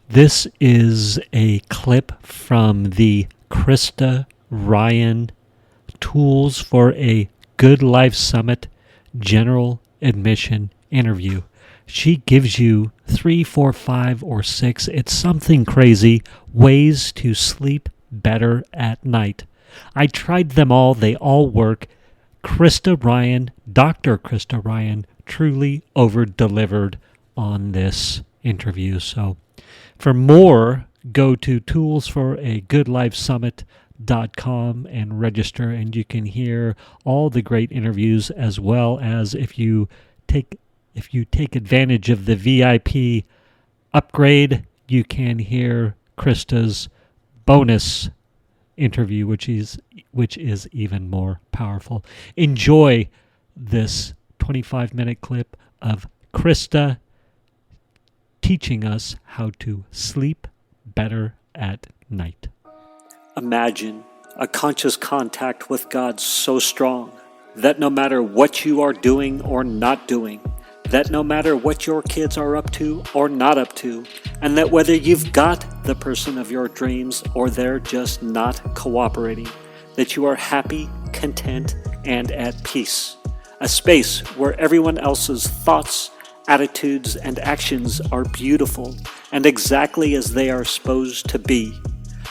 This is a clip from the Krista Ryan Tools for a Good Life Summit general admission interview. She gives you 3, 4, 5, or 6, it's something crazy, ways to sleep better at night. I tried them all, they all work. Krista Ryan, Dr. Krista Ryan, truly over-delivered on this interview. So for more, go to toolsforagoodlifesummit.com and register, and you can hear all the great interviews, as well as if you take advantage of the VIP upgrade, you can hear Krista's bonus interview, which is even more powerful. Enjoy this 25-minute clip of Krista teaching us how to sleep better at night. Imagine a conscious contact with God so strong that no matter what you are doing or not doing, that no matter what your kids are up to or not up to, and that whether you've got the person of your dreams or they're just not cooperating, that you are happy, content, and at peace. A space where everyone else's thoughts, attitudes, and actions are beautiful and exactly as they are supposed to be.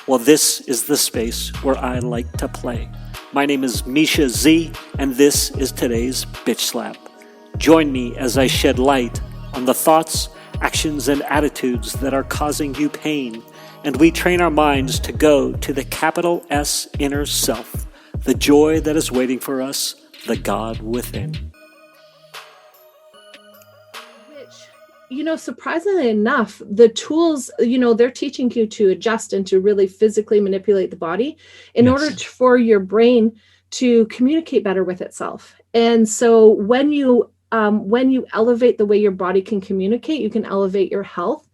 Well, this is the space where I like to play. My name is Mischa Z, and this is today's Bitch Slap. Join me as I shed light on the thoughts, actions, and attitudes that are causing you pain, and we train our minds to go to the capital S inner self, the joy that is waiting for us, the God within. Surprisingly enough, the tools, they're teaching you to adjust and to really physically manipulate the body in order for your brain to communicate better with itself. And so when you elevate the way your body can communicate, you can elevate your health,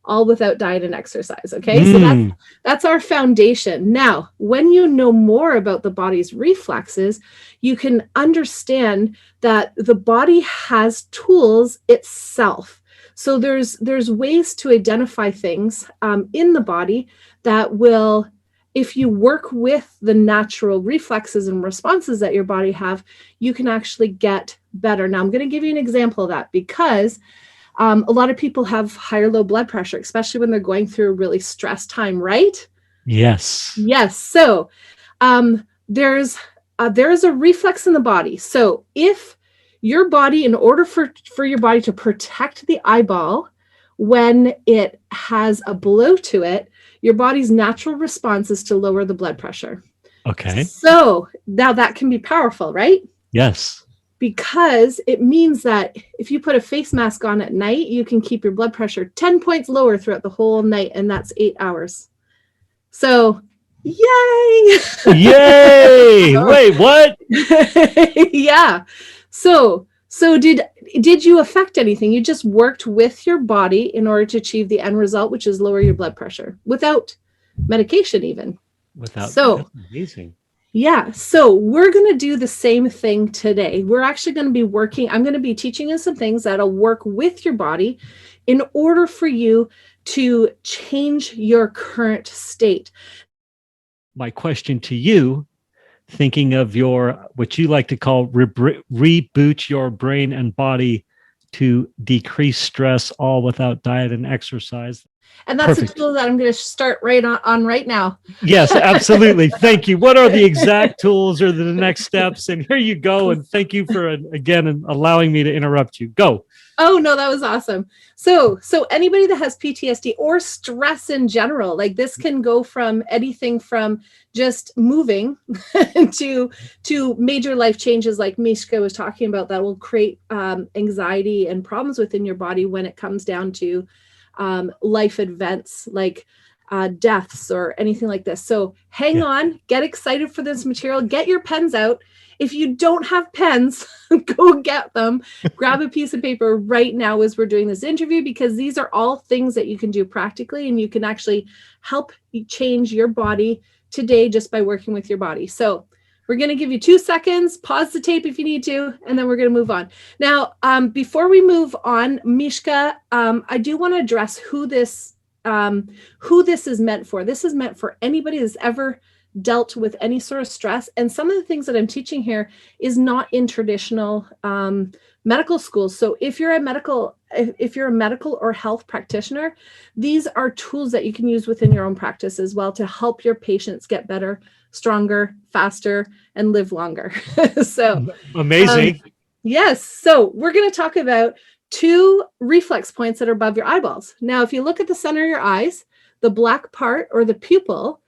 all without diet and exercise. Okay. So that's our foundation. Now, when you know more about the body's reflexes, you can understand that the body has tools itself. So there's ways to identify things in the body that will, if you work with the natural reflexes and responses that your body have, you can actually get better. Now, I'm going to give you an example of that because a lot of people have high or low blood pressure, especially when they're going through a really stressed time, right? Yes. Yes. So there's a reflex in the body. So if your body, in order for your body to protect the eyeball when it has a blow to it, your body's natural response is to lower the blood pressure. Okay. So now that can be powerful, right? Yes. Because it means that if you put a face mask on at night, you can keep your blood pressure 10 points lower throughout the whole night, and that's 8 hours. So, yay! Yay! Wait, what? Yeah. So did you affect anything? You just worked with your body in order to achieve the end result, which is lower your blood pressure without medication even. That's amazing. Yeah. So we're going to do the same thing today. We're actually going to be I'm going to be teaching you some things that'll work with your body in order for you to change your current state. My question to you, thinking of what you like to call reboot your brain and body to decrease stress, all without diet and exercise. And that's a tool that I'm going to start right now. Yes, absolutely. Thank you. What are the exact tools or the next steps? And here you go. And thank you for, again, allowing me to interrupt you. Go. Oh, no, that was awesome. So anybody that has PTSD or stress in general, like this can go from anything from just moving to major life changes like Mischa was talking about that will create anxiety and problems within your body when it comes down to life events like deaths or anything like this. So hang on, get excited for this material, get your pens out. If you don't have pens, go get them. Grab a piece of paper right now as we're doing this interview, because these are all things that you can do practically, and you can actually help change your body today just by working with your body. So we're going to give you 2 seconds, pause the tape if you need to, and then we're going to move on. Now, before we move on, Mischa, I do want to address who this who this is meant for. This is meant for anybody that's ever dealt with any sort of stress. And some of the things that I'm teaching here is not in traditional medical schools. So if you're a medical or health practitioner, these are tools that you can use within your own practice as well to help your patients get better, stronger, faster, and live longer. So amazing. Yes. So we're going to talk about 2 reflex points that are above your eyeballs. Now, if you look at the center of your eyes, the black part or the pupil,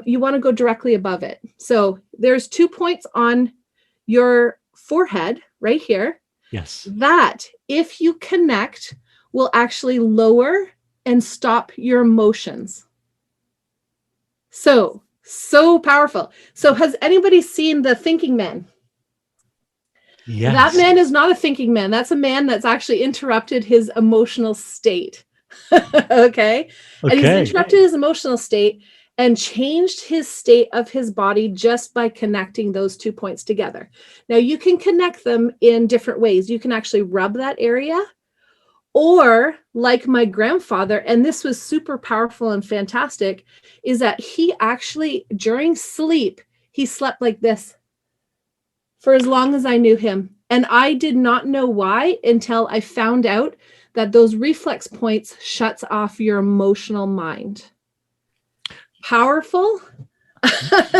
you want to go directly above it. So there's 2 points on your forehead right here. Yes. That, if you connect, will actually lower and stop your emotions. So powerful. So has anybody seen The Thinking Man? Yes. That man is not a thinking man. That's a man that's actually interrupted his emotional state. Okay. And he's interrupted his emotional state and changed his state of his body just by connecting those 2 points together. Now, you can connect them in different ways. You can actually rub that area, or like my grandfather, and this was super powerful and fantastic, is that he actually, during sleep, he slept like this for as long as I knew him. And I did not know why until I found out that those reflex points shuts off your emotional mind. Powerful.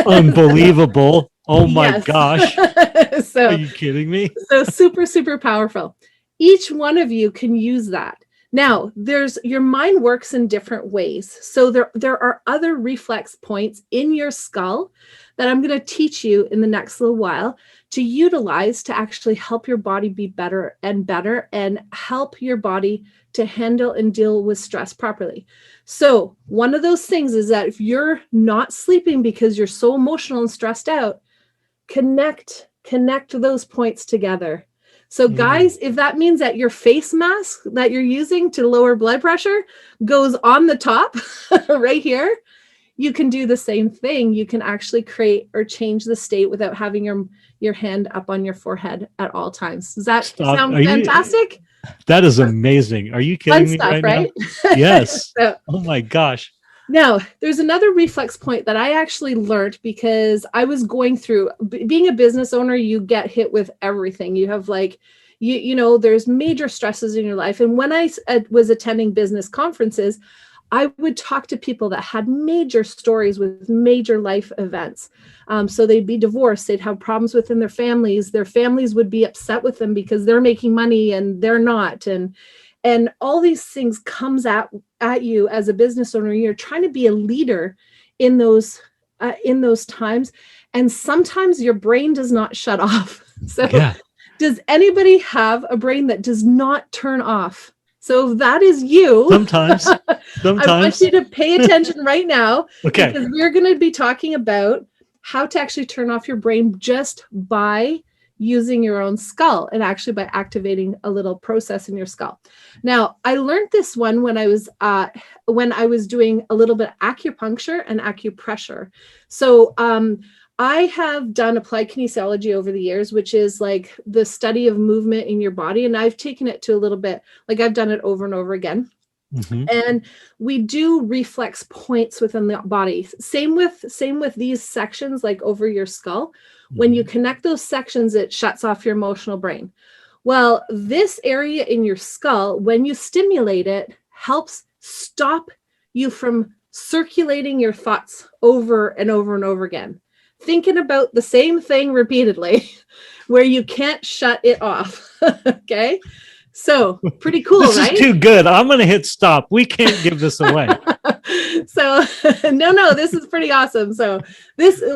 Unbelievable. Oh my gosh. So, are you kidding me? So super, super powerful. Each one of you can use that. Now, your mind works in different ways. So there are other reflex points in your skull that I'm going to teach you in the next little while to utilize to actually help your body be better and help your body to handle and deal with stress properly. So one of those things is that if you're not sleeping because you're so emotional and stressed out, connect those points together. So guys, if that means that your face mask that you're using to lower blood pressure goes on the top right here, you can do the same thing. You can actually create or change the state without having your hand up on your forehead at all times. Does that sound fantastic? That is amazing. Are you kidding me right now? Yes. So, oh my gosh. Now, there's another reflex point that I actually learned because I was going through being a business owner. You get hit with everything. You have there's major stresses in your life. And when I was attending business conferences, I would talk to people that had major stories with major life events. So they'd be divorced. They'd have problems within their families. Their families would be upset with them because they're making money and they're not. And all these things comes at you as a business owner. You're trying to be a leader in those times. And sometimes your brain does not shut off. So does anybody have a brain that does not turn off? So if that is you. Sometimes. I want you to pay attention right now. Okay. Because we're going to be talking about how to actually turn off your brain just by using your own skull and actually by activating a little process in your skull. Now, I learned this one when I was doing a little bit of acupuncture and acupressure. So I have done applied kinesiology over the years, which is like the study of movement in your body. And I've taken it to a little bit, like I've done it over and over again. Mm-hmm. And we do reflex points within the body. Same with these sections, like over your skull. Mm-hmm. When you connect those sections, it shuts off your emotional brain. Well, this area in your skull, when you stimulate it, helps stop you from circulating your thoughts over and over and over again. Thinking about the same thing repeatedly, where you can't shut it off. Okay. So pretty cool, this right? This is too good. I'm going to hit stop. We can't give this away. So no, this is pretty awesome. So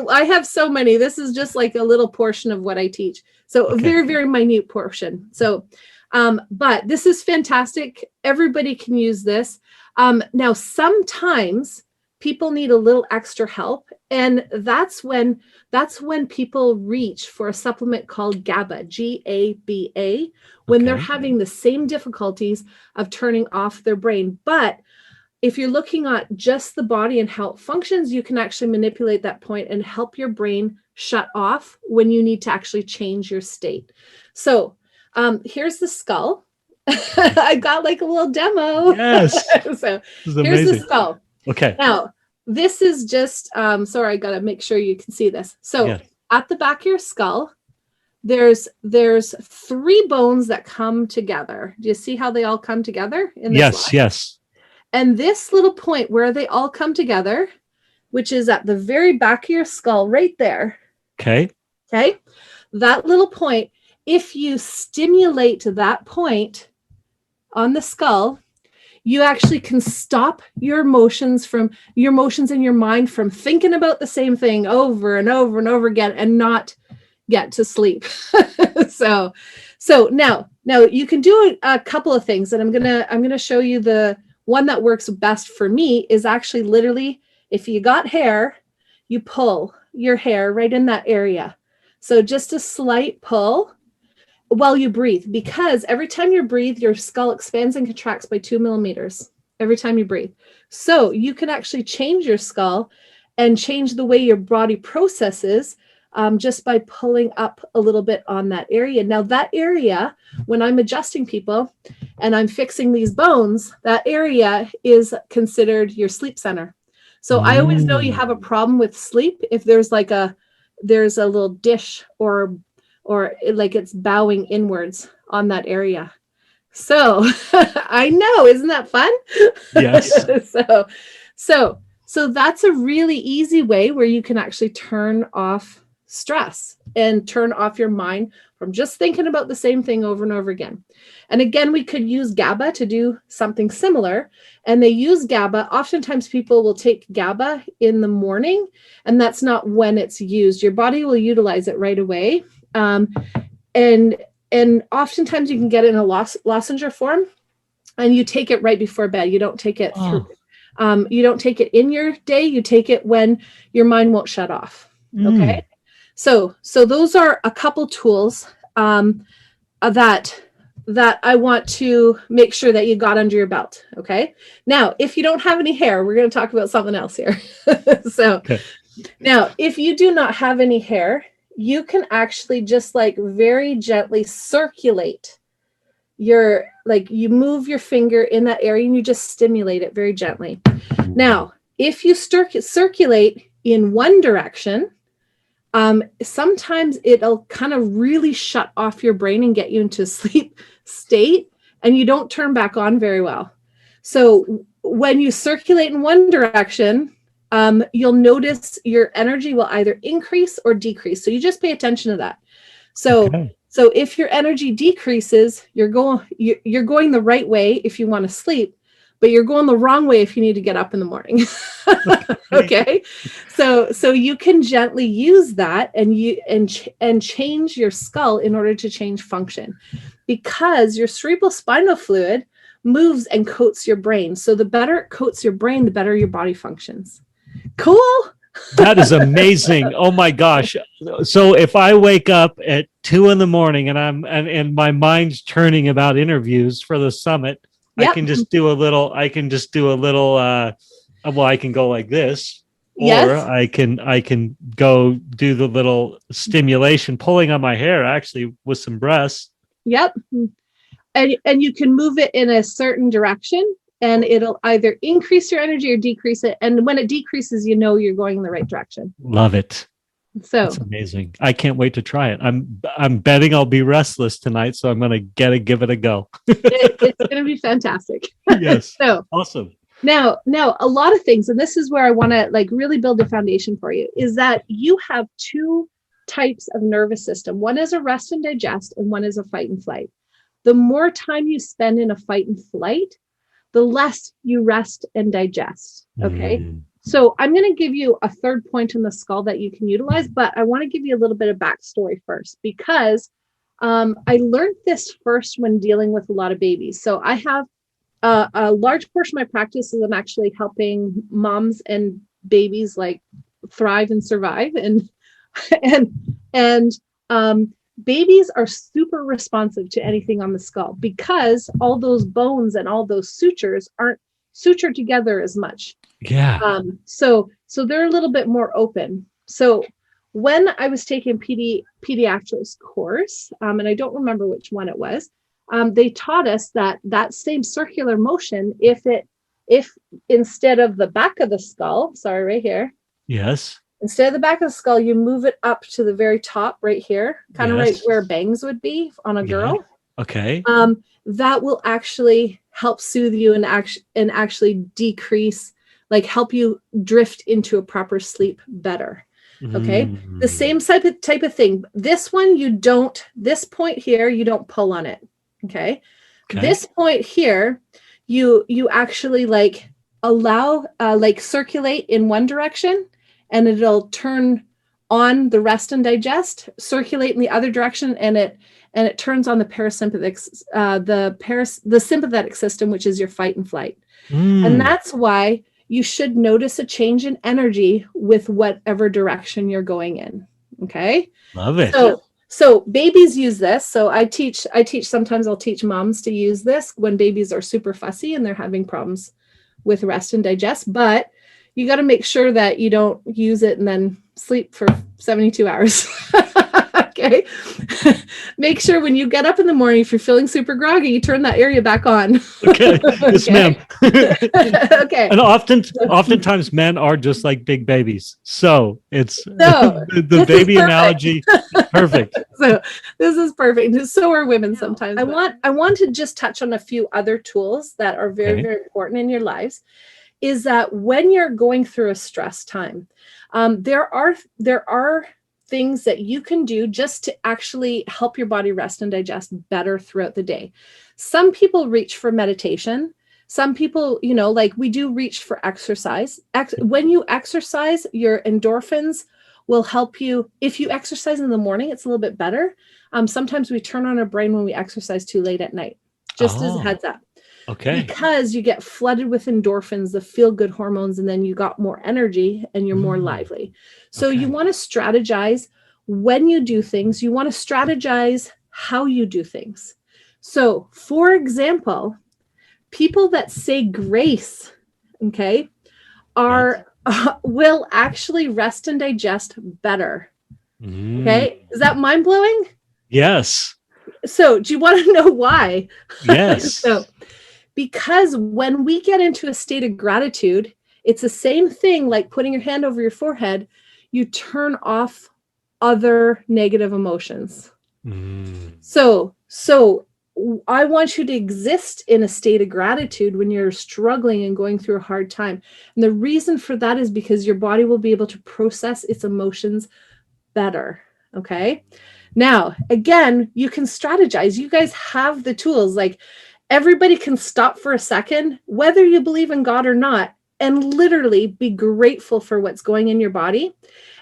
I have so many. This is just like a little portion of what I teach. So a very, very minute portion. So, but this is fantastic. Everybody can use this. Now, sometimes people need a little extra help. And that's when people reach for a supplement called GABA, GABA, when they're having the same difficulties of turning off their brain. But if you're looking at just the body and how it functions, you can actually manipulate that point and help your brain shut off when you need to actually change your state. So here's the skull. I got like a little demo. Yes. So This is here's the amazing. skull. Okay. Now, this is just, sorry, I got to make sure you can see this. So Yeah. at the back of your skull, there's 3 bones that come together. Do you see how they all come together in this Yes. line? Yes. And this little point where they all come together, which is at the very back of your skull right there. Okay. Okay. That little point, if you stimulate that point on the skull, you actually can stop your emotions in your mind from thinking about the same thing over and over and over again and not get to sleep. so now you can do a couple of things, and I'm gonna show you the one that works best for me is actually literally, if you got hair, you pull your hair right in that area. So just a slight pull while you breathe, because every time you breathe, your skull expands and contracts by 2 millimeters every time you breathe. So you can actually change your skull and change the way your body processes just by pulling up a little bit on that area. Now, that area, when I'm adjusting people and I'm fixing these bones, that area is considered your sleep center. So I always know you have a problem with sleep if there's a little dish or like it's bowing inwards on that area. So I know, isn't that fun? Yes. So that's a really easy way where you can actually turn off stress and turn off your mind from just thinking about the same thing over and over again. And again, we could use GABA to do something similar. And they use GABA. Oftentimes people will take GABA in the morning, and that's not when it's used. Your body will utilize it right away. And oftentimes you can get it in a lozenge form, and you take it right before bed. You don't take it through. You don't take it in your day. You take it when your mind won't shut off. Okay. So those are a couple tools that I want to make sure that you got under your belt. Okay. Now, if you don't have any hair, we're going to talk about something else here. Now, if you do not have any hair, you can actually just like very gently circulate you move your finger in that area and you just stimulate it very gently. Now, if you circulate in one direction, sometimes it'll kind of really shut off your brain and get you into a sleep state, and you don't turn back on very well. So when you circulate in one direction, you'll notice your energy will either increase or decrease. So you just pay attention to that. So if your energy decreases, you're going the right way if you want to sleep, but you're going the wrong way if you need to get up in the morning. Okay. So you can gently use that and change your skull in order to change function, because your cerebral spinal fluid moves and coats your brain. So the better it coats your brain, the better your body functions. Cool. That is amazing. Oh my gosh. So if I wake up at 2 a.m. and my mind's turning about interviews for the summit, yep. I can just do a little, well, I can go like this, or yes. I can go do the little stimulation, pulling on my hair actually with some breaths. Yep. And you can move it in a certain direction, and it'll either increase your energy or decrease it. And when it decreases, you know you're going in the right direction. Love it. So that's amazing. I can't wait to try it. I'm betting I'll be restless tonight, so I'm going to give it a go. It's going to be fantastic. Yes. So awesome. Now, a lot of things, and this is where I want to like really build a foundation for you, is that you have 2 types of nervous system. One is a rest and digest, and one is a fight and flight. The more time you spend in a fight and flight, the less you rest and digest. Okay. So I'm going to give you a third point in the skull that you can utilize, but I want to give you a little bit of backstory first, because I learned this first when dealing with a lot of babies. So I have a large portion of my practice is I'm actually helping moms and babies like thrive and survive. And babies are super responsive to anything on the skull, because all those bones and all those sutures aren't sutured together as much. Yeah. So they're a little bit more open. So when I was taking pediatrics course, and I don't remember which one it was, they taught us that same circular motion, if instead of the back of the skull, sorry, right here, Yes. instead of the back of the skull, you move it up to the very top right here, kind of right Yes. where bangs would be on a Yeah. girl. Okay. That will actually help soothe you and actually decrease, like help you drift into a proper sleep better. Okay. The same type of thing. This one, this point here, you don't pull on it. Okay. This point here, you actually like allow, like circulate in one direction, and it'll turn on the rest and digest, circulate in the other direction, and it turns on the parasympathetic, the sympathetic system, which is your fight and flight. And that's why you should notice a change in energy with whatever direction you're going in. Okay. Love it. So babies use this. So I teach, sometimes I'll teach moms to use this when babies are super fussy and they're having problems with rest and digest, but you got to make sure that you don't use it and then sleep for 72 hours. Okay. Make sure when you get up in the morning, if you're feeling super groggy, you turn that area back on. Okay. Yes, ma'am. Okay. And oftentimes men are just like big babies. So it's the baby analogy. Perfect. So this is perfect. So are women sometimes. I want to just touch on a few other tools that are very, very important in your lives. Is that when you're going through a stress time, there are things that you can do just to actually help your body rest and digest better throughout the day. Some people reach for meditation. Some people, like we do reach for exercise. When you exercise, your endorphins will help you. If you exercise in the morning, it's a little bit better. Sometimes we turn on our brain when we exercise too late at night, just as a heads up. Okay. Because you get flooded with endorphins, the feel-good hormones, and then you got more energy and you're more lively. So you want to strategize when you do things. You want to strategize how you do things. So, for example, people that say grace, okay, will actually rest and digest better. Okay. Is that mind-blowing? Yes. So do you want to know why? Yes. Because when we get into a state of gratitude, it's the same thing like putting your hand over your forehead. You turn off other negative emotions. So I want you to exist in a state of gratitude when you're struggling and going through a hard time. And the reason for that is because your body will be able to process its emotions better. Okay. Now, again, you can strategize. You guys have the tools. Like everybody can stop for a second, whether you believe in God or not, and literally be grateful for what's going in your body.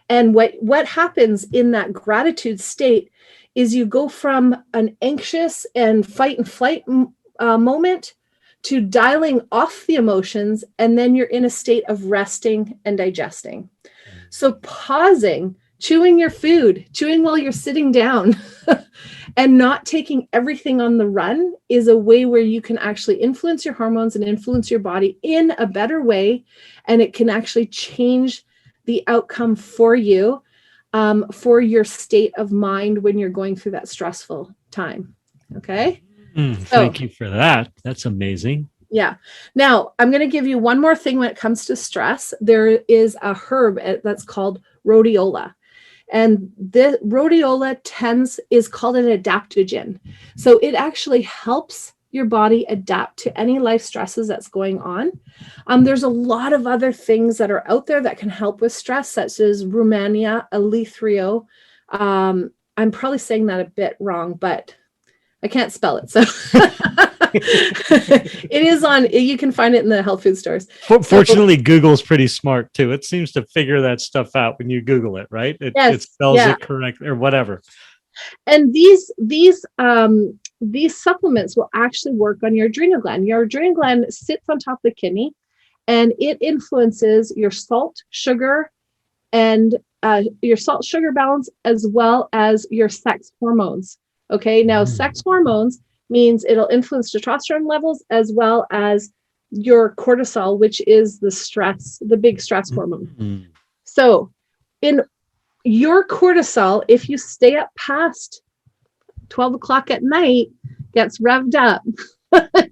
And what happens in that gratitude state is you go from an anxious and fight and flight moment to dialing off the emotions, and then you're in a state of resting and digesting. So pausing, chewing your food, chewing while you're sitting down, and not taking everything on the run is a way where you can actually influence your hormones and influence your body in a better way. And it can actually change the outcome for you, for your state of mind when you're going through that stressful time. Okay. Thank you for that. That's amazing. Yeah. Now I'm going to give you one more thing when it comes to stress. There is a herb that's called rhodiola. And the rhodiola is called an adaptogen. So it actually helps your body adapt to any life stresses that's going on. There's a lot of other things that are out there that can help with stress, such as Rumania, Elithrio. I'm probably saying that a bit wrong, but I can't spell it. So it is you can find it in the health food stores. Fortunately, Google's pretty smart too. It seems to figure that stuff out when you Google it, right? It spells it correct or whatever. And these supplements will actually work on your adrenal gland. Your adrenal gland sits on top of the kidney, and it influences your salt, sugar, and your salt sugar balance, as well as your sex hormones. Okay, now sex hormones means it'll influence testosterone levels as well as your cortisol, which is the big stress hormone. So in your cortisol, if you stay up past 12 o'clock at night, gets revved up.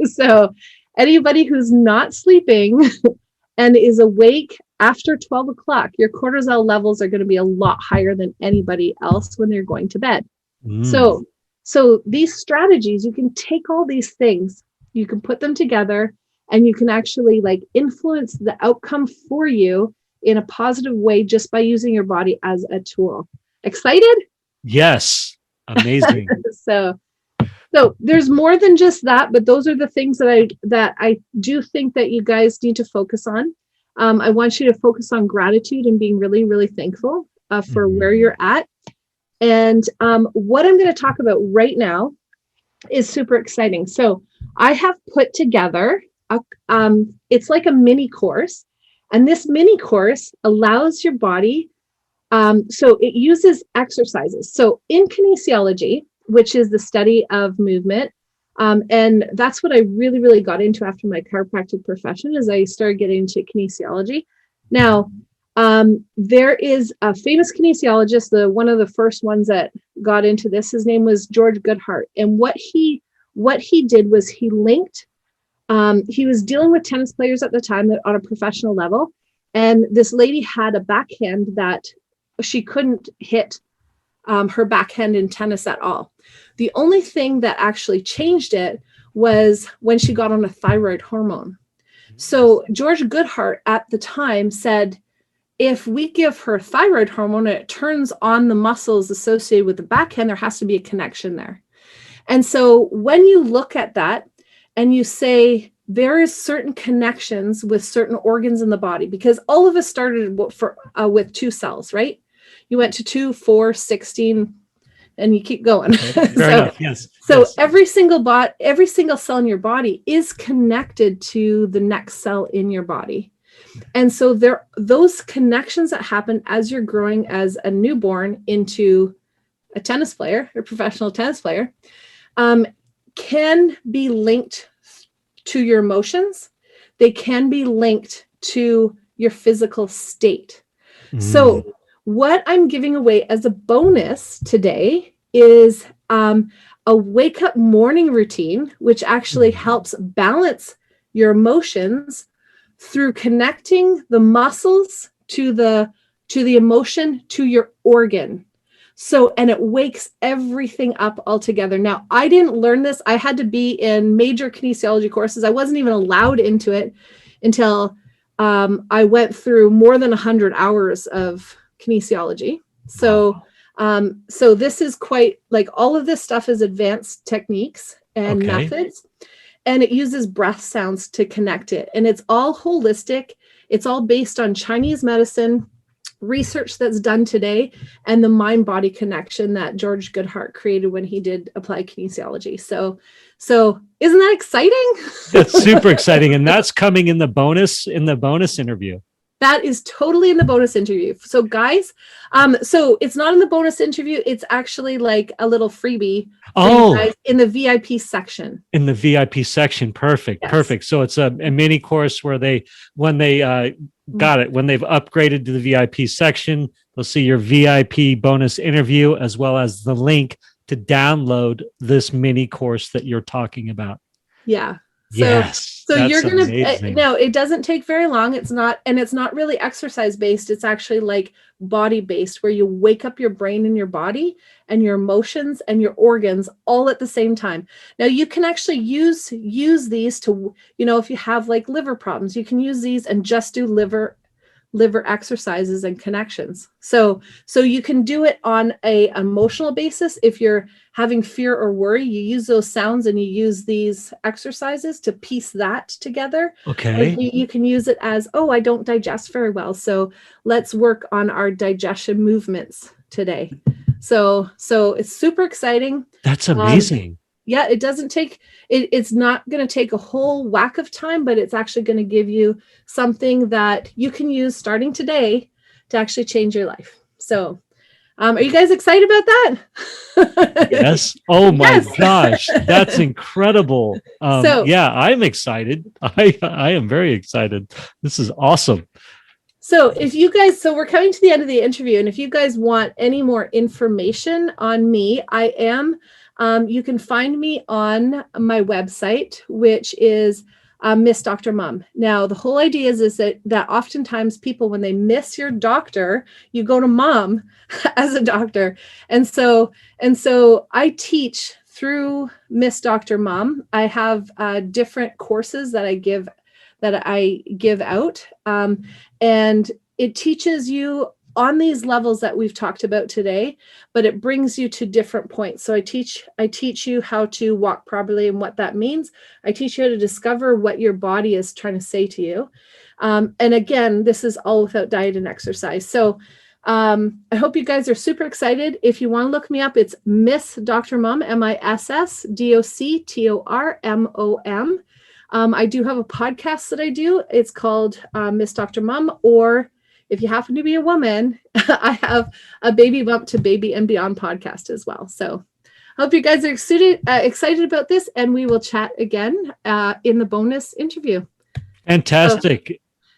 So anybody who's not sleeping and is awake after 12 o'clock, your cortisol levels are going to be a lot higher than anybody else when they're going to bed. So these strategies, you can take all these things, you can put them together, and you can actually like influence the outcome for you in a positive way just by using your body as a tool. Excited? Yes. Amazing. So there's more than just that, but those are the things that I do think that you guys need to focus on. I want you to focus on gratitude and being really, really thankful for where you're at. And what I'm going to talk about right now is super exciting. So I have put together it's like a mini course, and this mini course allows your body. So it uses exercises. So in kinesiology, which is the study of movement, and that's what I really, really got into after my chiropractic profession, as I started getting into kinesiology. Now, there is a famous kinesiologist, one of the first ones that got into this. His name was George Goodhart, and what he did was he linked. He was dealing with tennis players at the time on a professional level, and this lady had a backhand that she couldn't hit her backhand in tennis at all. The only thing that actually changed it was when she got on a thyroid hormone. So George Goodhart at the time said, if we give her thyroid hormone and it turns on the muscles associated with the backhand, there has to be a connection there. And so when you look at that and you say there is certain connections with certain organs in the body, because all of us started with 2 cells, right? You went to 2, 4, 16, and you keep going. Okay. Fair enough. Yes. So yes. every single cell in your body is connected to the next cell in your body. And so those connections that happen as you're growing as a newborn into a tennis player, a professional tennis player, can be linked to your emotions. They can be linked to your physical state. So what I'm giving away as a bonus today is a wake up morning routine, which actually helps balance your emotions through connecting the muscles to the emotion to your organ. So, and it wakes everything up altogether. Now, I didn't learn this. I had to be in major kinesiology courses. I wasn't even allowed into it until I went through more than 100 hours of kinesiology. So, so this is quite like all of this stuff is advanced techniques and methods, and it uses breath sounds to connect it. And it's all holistic. It's all based on Chinese medicine, research that's done today, and the mind-body connection that George Goodhart created when he did applied kinesiology. So isn't that exciting? That's super exciting. And that's coming in the bonus interview. That is totally in the bonus interview. So guys, so it's not in the bonus interview. It's actually like a little freebie for you guys in the VIP section. In the VIP section. Perfect. Yes. Perfect. So it's a mini course where when they've upgraded to the VIP section, they'll see your VIP bonus interview as well as the link to download this mini course that you're talking about. Yeah. So you're going to, no, it doesn't take very long. It's not really exercise based. It's actually like body based, where you wake up your brain and your body and your emotions and your organs all at the same time. Now you can actually use these to, if you have like liver problems, you can use these and just do liver exercises and connections. So you can do it on a emotional basis. If you're having fear or worry, you use those sounds and you use these exercises to piece that together. Okay. You can use it as, I don't digest very well, so let's work on our digestion movements today. So it's super exciting. That's amazing. Yeah, it doesn't take, it's not going to take a whole whack of time, but it's actually going to give you something that you can use starting today to actually change your life. So are you guys excited about that? Yes. Oh my gosh. That's incredible. I'm excited. I am very excited. This is awesome. So we're coming to the end of the interview, and if you guys want any more information on me, I am You can find me on my website, which is Miss Dr. Mom. Now, the whole idea is that oftentimes people, when they miss your doctor, you go to mom as a doctor. And so I teach through Miss Dr. Mom. I have different courses that I give out. And it teaches you on these levels that we've talked about today, but it brings you to different points. So I teach you how to walk properly and what that means. I teach you how to discover what your body is trying to say to you. And again, this is all without diet and exercise. So I hope you guys are super excited. If you want to look me up, it's Miss Dr. Mom, MissDoctorMom. I do have a podcast that I do. It's called Miss Dr. Mom, or if you happen to be a woman, I have a Baby Bump to Baby and Beyond podcast as well. So I hope you guys are excited about this, and we will chat again in the bonus interview. Fantastic. So,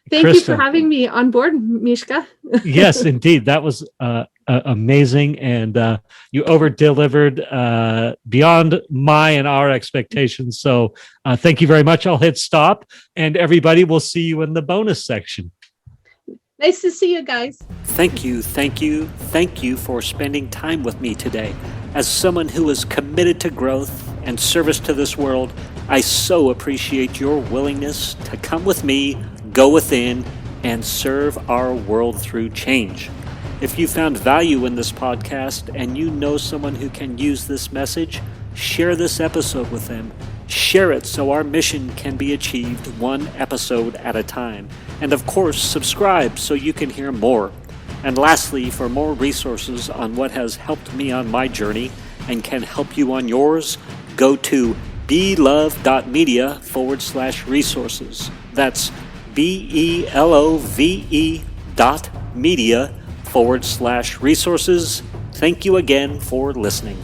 thank you for having me on board, Mischa. Yes, indeed. That was amazing. And you over-delivered beyond my and our expectations. So thank you very much. I'll hit stop. And everybody, will see you in the bonus section. Nice to see you guys. Thank you for spending time with me today. As someone who is committed to growth and service to this world, I so appreciate your willingness to come with me, go within, and serve our world through change. If you found value in this podcast and you know someone who can use this message, share this episode with them. Share it so our mission can be achieved one episode at a time. And of course, subscribe so you can hear more. And lastly, for more resources on what has helped me on my journey and can help you on yours, go to belove.media/resources. That's BELOVE.media/resources. Thank you again for listening.